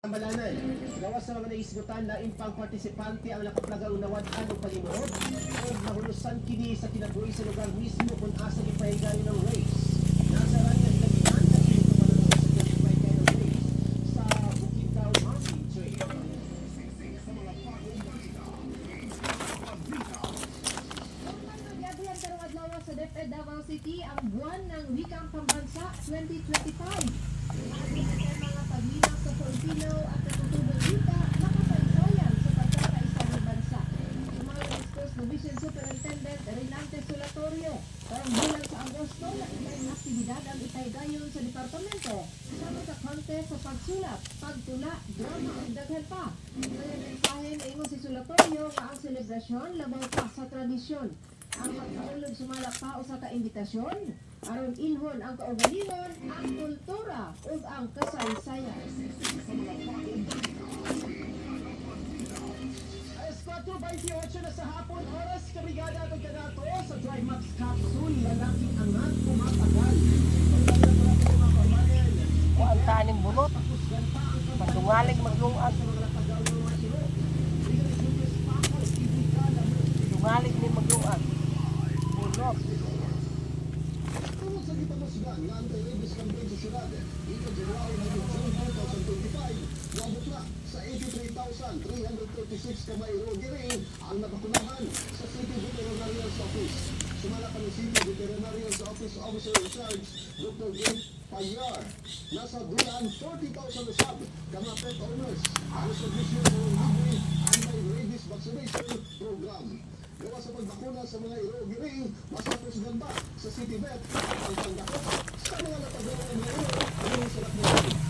Ambalanan, gawas sa mga naisgutan na impang partisipante ang nakaplaga unawan-an o palimod o nahulusan kini sa kinabuhi sa lugar mismo kung asa ipahigayon ng race. Nasa ranya ilagihan at pinutumalan sa ipahigayon ng race sa Bukidnon Market Trail. Nagyabihan karong adlaw sa DepEd Davao City ang buwan ng Wikang Pambansa 2025. Mga paglinang sa Filipino at natutulong wika nakasaysayan sa pagkakaisa ng bansa. Sumali Express Division Superintendent Renante Solatorio karong bulan sa Agosto na ilang aktibidad ang ipaygayon sa departamento sama sa contest sa pagsulat, pagtula, drama ug daghan pa. Kaya mensahe na ingon si Solatorio nga ang selebrasyon labaw pa sa tradisyon. Ang pagkaulog sumala pa sa ka-imbitasyon aron ilhon ang kaugalingon, ang kultura ug ang kasaysayan. Alas 4:28 na sa hapon, oras kabrigada at kanato sa Drive Max Capsule, lalaking angat kumatagal. O ang taning bunot, madungaling maglungag. Dungaling ni maglungag. Bunot. Tungkol sa gitamusgan nga ang anti-rabies campaign sa syudad, ito January hanggang June 2025, wabot na sa 83,336 kamay rogiring ang nabakunahan sa City Veterinarian's Office. Sumala pa ng City Veterinarian's Office Officer in Charge, Dr. Jim Payar. Nasa dulaan 40,000 usab ka mga pet owners ang submission o libre anti-rabies vaccination program. Gawa sa pagbakuna sa mga irogiring, masapos ganda sa City Vet ang pagdakot sa mga napagawa ng mga iro sa lakmang.